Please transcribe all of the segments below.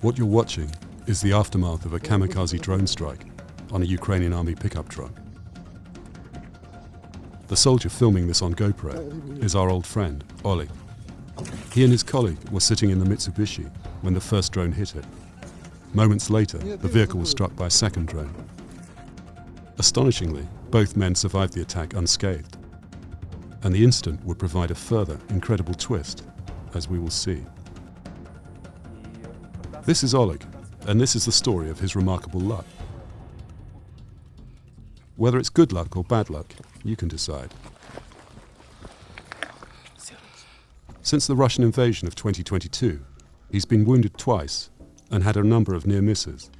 What you're watching is the aftermath of a kamikaze drone strike on a Ukrainian army pickup truck. The soldier filming this on GoPro is our old friend, Oleh. He and his colleague were sitting in the Mitsubishi when the first drone hit it. Moments later, the vehicle was struck by a second drone. Astonishingly, both men survived the attack unscathed. And the incident would provide a further incredible twist, as we will see. This is Oleh, and this is the story of his remarkable luck. Whether it's good luck or bad luck, you can decide. Since the Russian invasion of 2022, he's been wounded twice and had a number of near misses.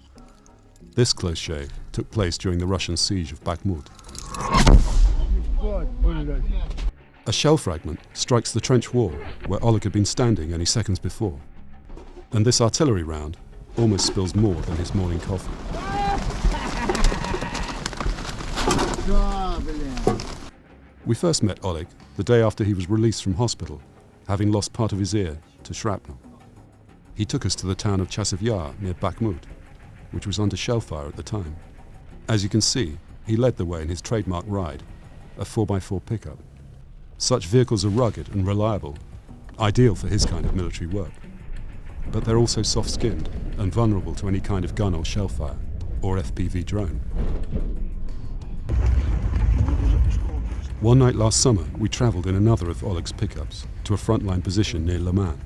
This close shave took place during the Russian siege of Bakhmut. A shell fragment strikes the trench wall where Oleh had been standing only seconds before. And this artillery round almost spills more than his morning coffee. We first met Oleh the day after he was released from hospital, having lost part of his ear to shrapnel. He took us to the town of Chasiv Yar near Bakhmut, which was under shell fire at the time. As you can see, he led the way in his trademark ride, a 4x4 pickup. Such vehicles are rugged and reliable, ideal for his kind of military work. But they're also soft-skinned and vulnerable to any kind of gun or shell fire, or FPV drone. One night last summer, we travelled in another of Oleh's pickups to a frontline position near Le Mans.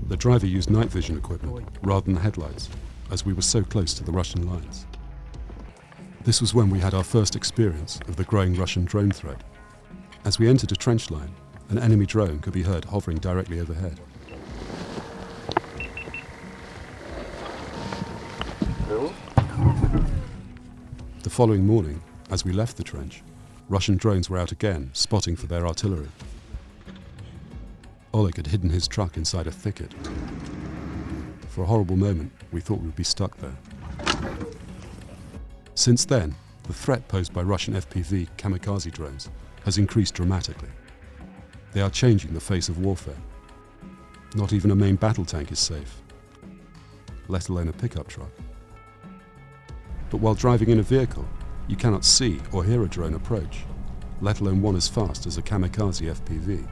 The driver used night vision equipment rather than headlights, as we were so close to the Russian lines. This was when we had our first experience of the growing Russian drone threat. As we entered a trench line, an enemy drone could be heard hovering directly overhead. The following morning, as we left the trench, Russian drones were out again, spotting for their artillery. Oleh had hidden his truck inside a thicket. For a horrible moment, we thought we'd be stuck there. Since then, the threat posed by Russian FPV kamikaze drones has increased dramatically. They are changing the face of warfare. Not even a main battle tank is safe, let alone a pickup truck. But while driving in a vehicle, you cannot see or hear a drone approach, let alone one as fast as a kamikaze FPV.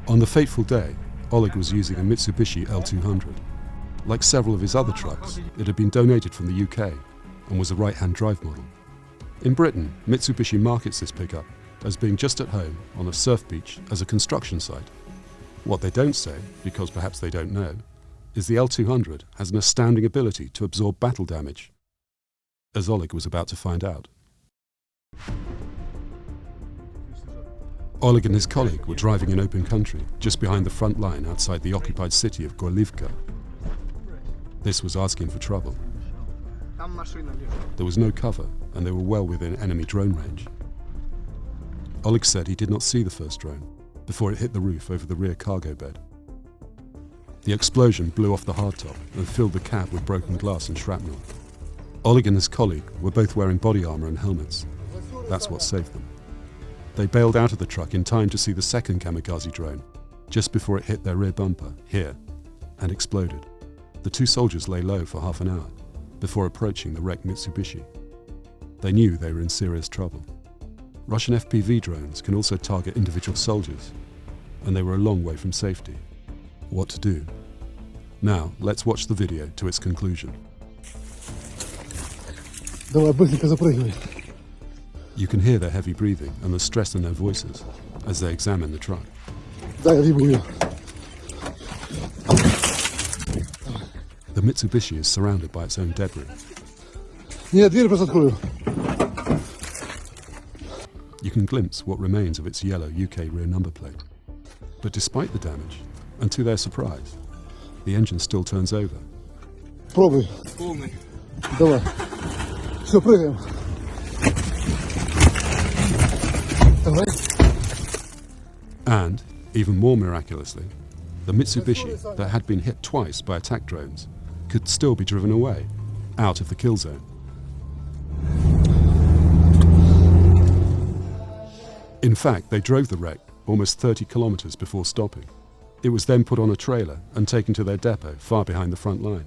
On the fateful day, Oleh was using a Mitsubishi L200. Like several of his other trucks, it had been donated from the UK and was a right-hand drive model. In Britain, Mitsubishi markets this pickup as being just at home on a surf beach as a construction site. What they don't say, because perhaps they don't know, is the L200 has an astounding ability to absorb battle damage, as Oleh was about to find out. Oleh and his colleague were driving in open country, just behind the front line outside the occupied city of Gorlivka. This was asking for trouble. There was no cover, and they were well within enemy drone range. Oleh said he did not see the first drone before it hit the roof over the rear cargo bed. The explosion blew off the hardtop and filled the cab with broken glass and shrapnel. Oleh and his colleague were both wearing body armour and helmets. That's what saved them. They bailed out of the truck in time to see the second kamikaze drone, just before it hit their rear bumper, here, and exploded. The two soldiers lay low for half an hour before approaching the wrecked Mitsubishi. They knew they were in serious trouble. Russian FPV drones can also target individual soldiers, and they were a long way from safety. What to do? Now, let's watch the video to its conclusion. You can hear their heavy breathing and the stress in their voices as they examine the truck. The Mitsubishi is surrounded by its own debris. You can glimpse what remains of its yellow UK rear number plate. But despite the damage, and to their surprise, the engine still turns over. Пробуй. Давай. Все, прыгаем. Давай. And, even more miraculously, the Mitsubishi that had been hit twice by attack drones could still be driven away, out of the kill zone. In fact, they drove the wreck almost 30 kilometers before stopping. It was then put on a trailer and taken to their depot far behind the front line,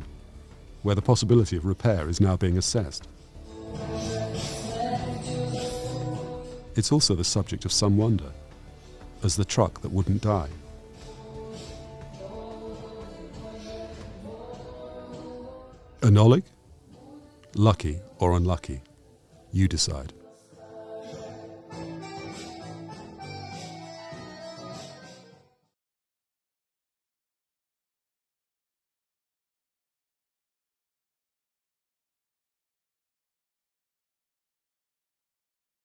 where the possibility of repair is now being assessed. It's also the subject of some wonder, as the truck that wouldn't die. An Oleh? Lucky or unlucky, you decide.